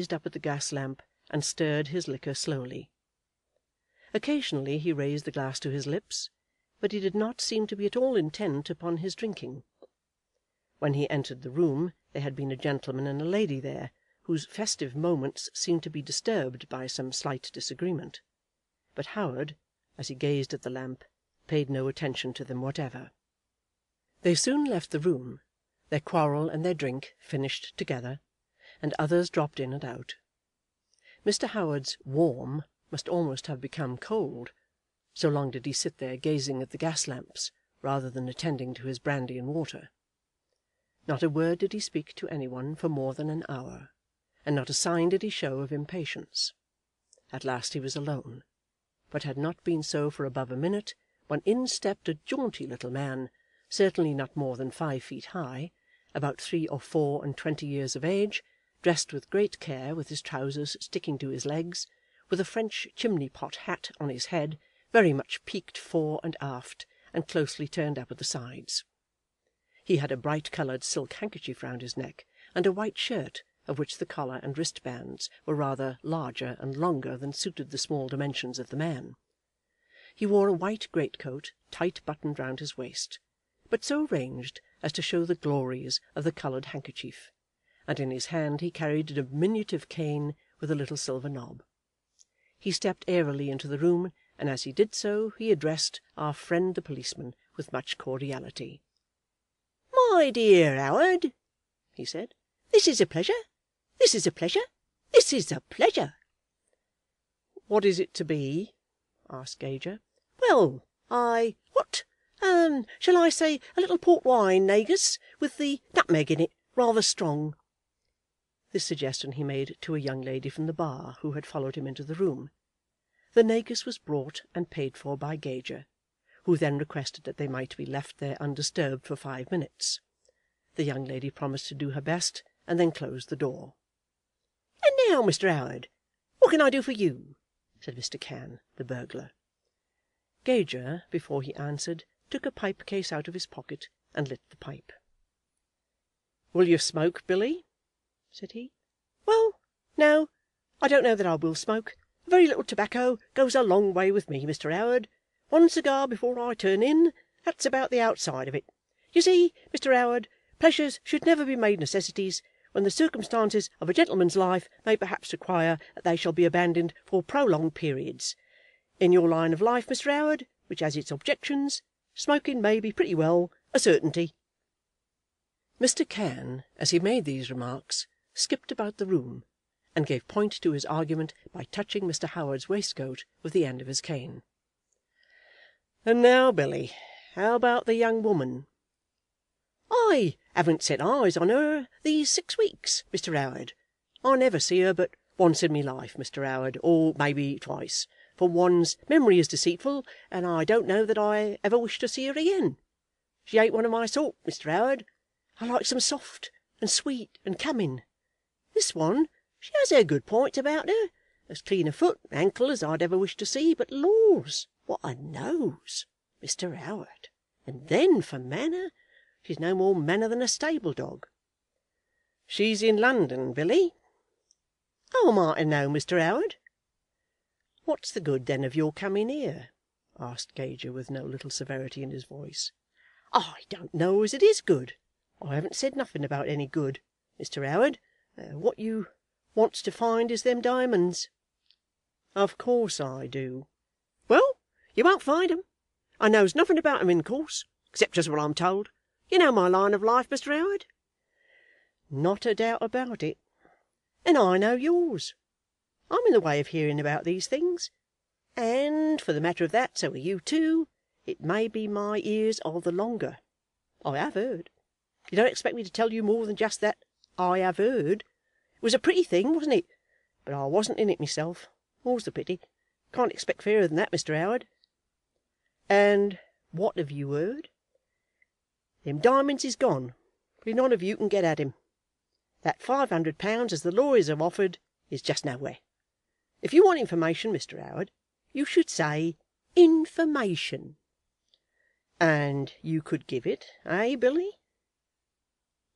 gazed up at the gas lamp and stirred his liquor slowly. Occasionally he raised the glass to his lips, but he did not seem to be at all intent upon his drinking. When he entered the room, there had been a gentleman and a lady there, whose festive moments seemed to be disturbed by some slight disagreement. But Howard, as he gazed at the lamp, paid no attention to them whatever. They soon left the room, their quarrel and their drink finished together, and others dropped in and out. Mr. Howard's warm must almost have become cold, so long did he sit there gazing at the gas lamps, rather than attending to his brandy and water. Not a word did he speak to any one for more than an hour, and not a sign did he show of impatience. At last he was alone, but had not been so for above a minute, when in stepped a jaunty little man, certainly not more than 5 feet high, about 3 or 24 years of age, dressed with great care, with his trousers sticking to his legs, with a French chimney-pot hat on his head, very much peaked fore and aft, and closely turned up at the sides. He had a bright-coloured silk handkerchief round his neck, and a white shirt, of which the collar and wristbands were rather larger and longer than suited the small dimensions of the man. He wore a white greatcoat, tight buttoned round his waist, but so arranged as to show the glories of the coloured handkerchief, and in his hand he carried a diminutive cane with a little silver knob. He stepped airily into the room, and as he did so, he addressed our friend the policeman with much cordiality. "My dear Howard," he said, "this is a pleasure. This is a pleasure. This is a pleasure." "What is it to be?" asked Gager. "Well, what? Shall I say a little port wine, negus, with the nutmeg in it, rather strong?" This suggestion he made to a young lady from the bar, who had followed him into the room. The negus was brought and paid for by Gager, who then requested that they might be left there undisturbed for 5 minutes. The young lady promised to do her best, and then closed the door. "And now, Mr. Howard, what can I do for you?" said Mr. Cann, the burglar. Gager, before he answered, took a pipe case out of his pocket and lit the pipe. "Will you smoke, Billy?" said he. "Well, no, I don't know that I will smoke. A very little tobacco goes a long way with me, Mr. Howard. One cigar before I turn in, that's about the outside of it. You see, Mr. Howard, pleasures should never be made necessities, when the circumstances of a gentleman's life may perhaps require that they shall be abandoned for prolonged periods. In your line of life, Mr. Howard, which has its objections, smoking may be pretty well a certainty." Mr. Cann, as he made these remarks, skipped about the room, and gave point to his argument by touching Mr. Howard's waistcoat with the end of his cane. "And now, Billy, how about the young woman?" "I haven't set eyes on her these 6 weeks, Mr. Howard. I never see her but once in my life, Mr. Howard, or maybe twice, for one's memory is deceitful, and I don't know that I ever wish to see her again. She ain't one of my sort, Mr. Howard. I likes 'em soft and sweet and coming. This one, she has her good points about her, as clean a foot and ankle as I'd ever wish to see, but laws, what a nose, Mr. Howard! And then for manner, she's no more manner than a stable dog." "She's in London, Billy?" "How am I to know, Mr. Howard?" "What's the good, then, of your coming here?" asked Gager, with no little severity in his voice. "I don't know as it is good. I haven't said nothing about any good, Mr. Howard. What you wants to find is them diamonds." "Of course I do." "Well, you won't find 'em. I knows nothing about 'em in course, except just what I'm told. You know my line of life, Mr. Howard?" "Not a doubt about it." "And I know yours. I'm in the way of hearing about these things, and, for the matter of that, so are you too. It may be my ears are the longer. I have heard. You don't expect me to tell you more than just that I have heard. It was a pretty thing, wasn't it? But I wasn't in it myself. More's the pity. Can't expect fairer than that, Mr. Howard." "And what have you heard?" "Them diamonds is gone, for none of you can get at 'em. That £500 as the lawyers have offered is just nowhere. If you want information, Mr. Howard, you should say information." "And you could give it, eh, Billy?"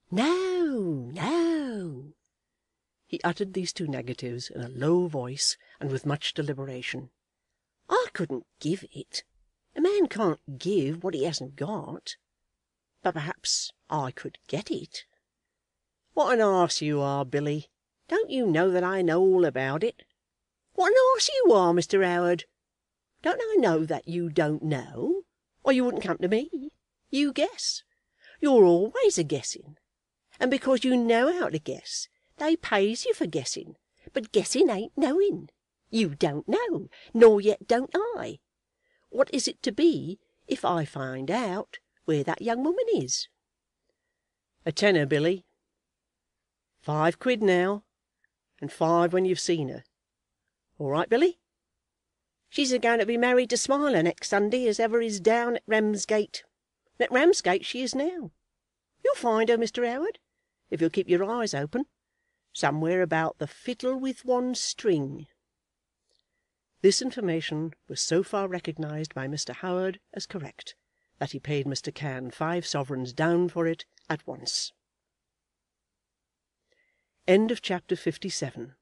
"No, no. He uttered these two negatives in a low voice and with much deliberation. "I couldn't give it. A man can't give what he hasn't got. But perhaps I could get it." "What an arse you are, Billy! Don't you know that I know all about it?" "What an arse you are, Mr. Howard! Don't I know that you don't know, or you wouldn't come to me? You guess. You're always a guessing. And because you know how to guess, they pays you for guessing. But guessing ain't knowing. You don't know, nor yet don't I. What is it to be if I find out where that young woman is?" "A tenner, Billy. £5 now, and 5 when you've seen her. All right, Billy?" "She's a going to be married to Smiler next Sunday as ever is down at Ramsgate. And at Ramsgate she is now. You'll find her, Mr. Howard, if you'll keep your eyes open, somewhere about the Fiddle with One String." This information was so far recognised by Mr. Howard as correct, that he paid Mr. Cann 5 sovereigns down for it at once. Chapter 57.